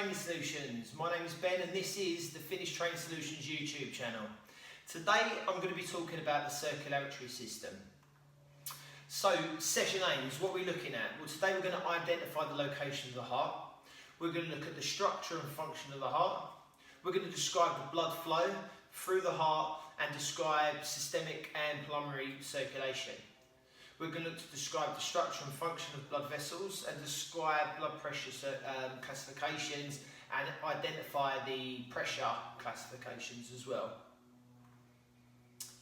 Training Solutions. My name is Ben and this is the Finished Training Solutions YouTube channel. Today I'm going to be talking about the circulatory system. So session aims, what are we looking at? Well, today we're going to identify the location of the heart. We're going to look at the structure and function of the heart. We're going to describe the blood flow through the heart and describe systemic and pulmonary circulation. We're going to look to describe the structure and function of blood vessels and describe blood pressure classifications and identify the pressure classifications as well.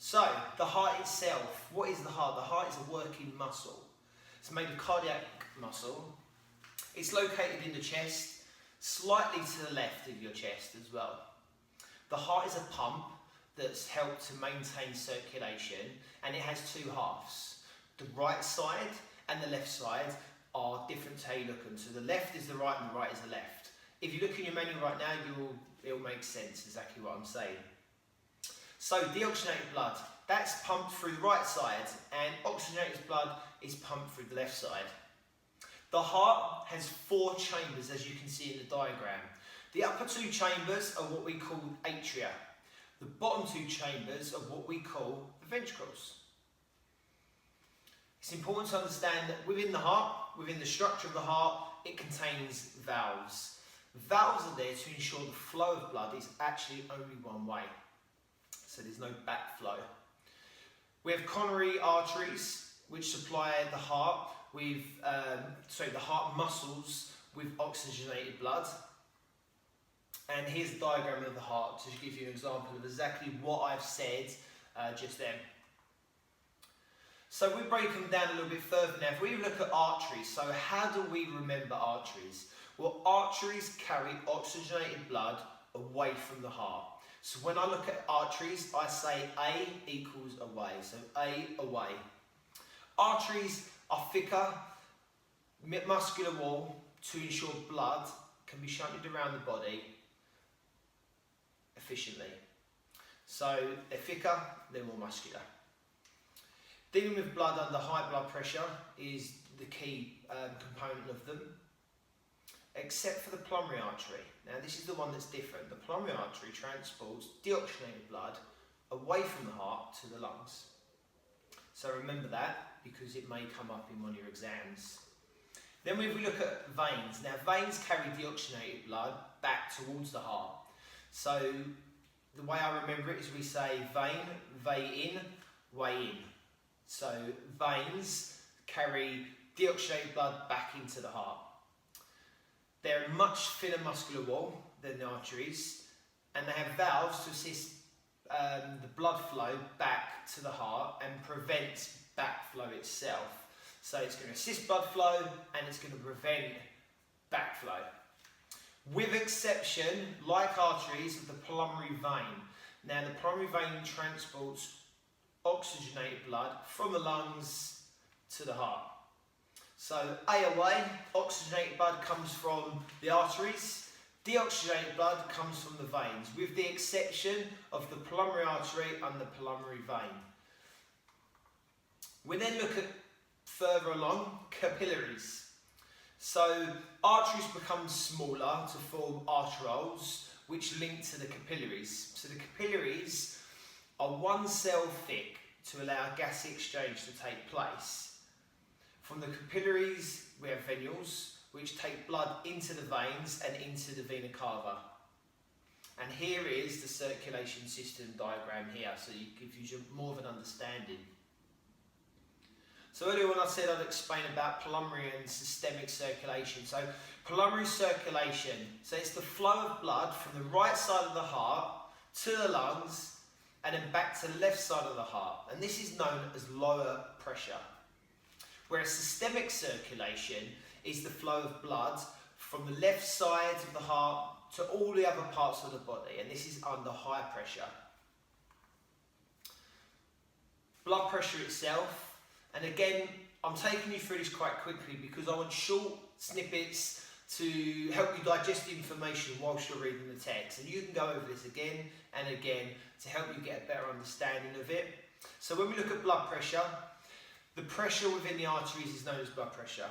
So, the heart itself, what is the heart? The heart is a working muscle. It's made of cardiac muscle. It's located in the chest, slightly to the left of your chest as well. The heart is a pump that's helped to maintain circulation, and it has two halves. The right side and the left side are different to how you look at them. So the left is the right and the right is the left. If you look in your manual right now, it'll make sense exactly what I'm saying. So deoxygenated blood, that's pumped through the right side, and oxygenated blood is pumped through the left side. The heart has 4 chambers, as you can see in the diagram. The upper 2 chambers are what we call atria. The bottom 2 chambers are what we call the ventricles. It's important to understand that within the heart, within the structure of the heart, it contains valves. Valves are there to ensure the flow of blood is actually only one way, so there's no backflow. We have coronary arteries, which supply the heart with, the heart muscles with oxygenated blood. And here's the diagram of the heart to give you an example of exactly what I've said just then. So we break them down a little bit further now. If we look at arteries, so how do we remember arteries? Well, arteries carry oxygenated blood away from the heart. So when I look at arteries, I say A equals away, so A away. Arteries are thicker, muscular wall to ensure blood can be shunted around the body efficiently. So they're thicker, they're more muscular. Dealing with blood under high blood pressure is the key component of them, except for the pulmonary artery. Now this is the one that's different. The pulmonary artery transports deoxygenated blood away from the heart to the lungs. So remember that, because it may come up in one of your exams. Then if we look at veins, now veins carry deoxygenated blood back towards the heart. So the way I remember it is we say vein, vein in, way in. So veins carry deoxygenated blood back into the heart. They're a much thinner muscular wall than the arteries, and they have valves to assist the blood flow back to the heart and prevent backflow itself. So it's going to assist blood flow and it's going to prevent backflow. With exception, like arteries, of the pulmonary vein. Now the pulmonary vein transports oxygenated blood from the lungs to the heart. So A away, oxygenated blood comes from the arteries, deoxygenated blood comes from the veins, with the exception of the pulmonary artery and the pulmonary vein. We then look at further along, capillaries. So arteries become smaller to form arterioles, which link to the capillaries. So the capillaries are 1 cell thick to allow gas exchange to take place. From the capillaries, we have venules, which take blood into the veins and into the vena cava. And here is the circulation system diagram here, so it gives you more of an understanding. So earlier when I said I'd explain about pulmonary and systemic circulation. So pulmonary circulation, so it's the flow of blood from the right side of the heart to the lungs and then back to the left side of the heart. And this is known as lower pressure. Whereas systemic circulation is the flow of blood from the left side of the heart to all the other parts of the body, and this is under high pressure. Blood pressure itself, and again, I'm taking you through this quite quickly because I want short snippets to help you digest the information whilst you're reading the text. And you can go over this again and again to help you get a better understanding of it. So when we look at blood pressure, the pressure within the arteries is known as blood pressure.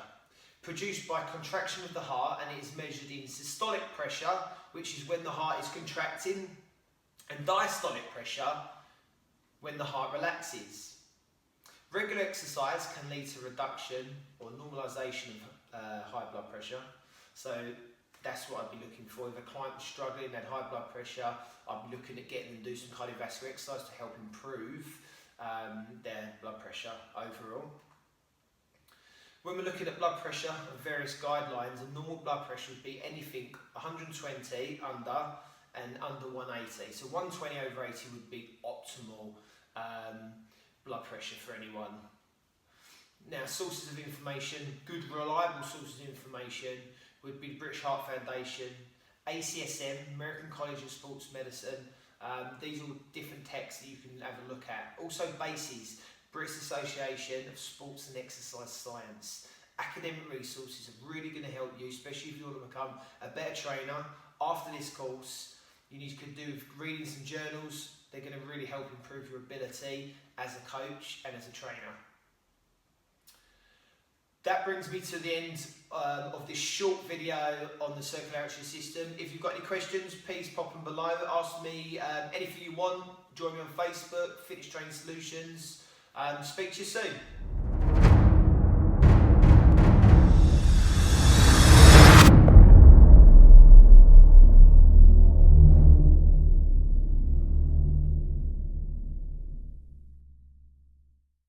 produced by contraction of the heart, and it is measured in systolic pressure, which is when the heart is contracting, and diastolic pressure, when the heart relaxes. Regular exercise can lead to reduction or normalisation of high blood pressure. So that's what I'd be looking for. If a client was struggling, they had high blood pressure, I'd be looking at getting them to do some cardiovascular exercise to help improve their blood pressure overall. When we're looking at blood pressure and various guidelines, a normal blood pressure would be anything 120 under and under 180. So 120 over 80 would be optimal blood pressure for anyone. Now, sources of information, good reliable sources of information would be the British Heart Foundation, ACSM, American College of Sports Medicine. These are all different texts that you can have a look at. Also BASES, British Association of Sports and Exercise Science. Academic resources are really going to help you, especially if you want to become a better trainer. After this course, you need to do with reading some journals. They're going to really help improve your ability as a coach and as a trainer. That brings me to the end of this short video on the circulatory system. If you've got any questions, please pop them below. Ask me anything you want. Join me on Facebook, Fitness Training Solutions. Speak to you soon.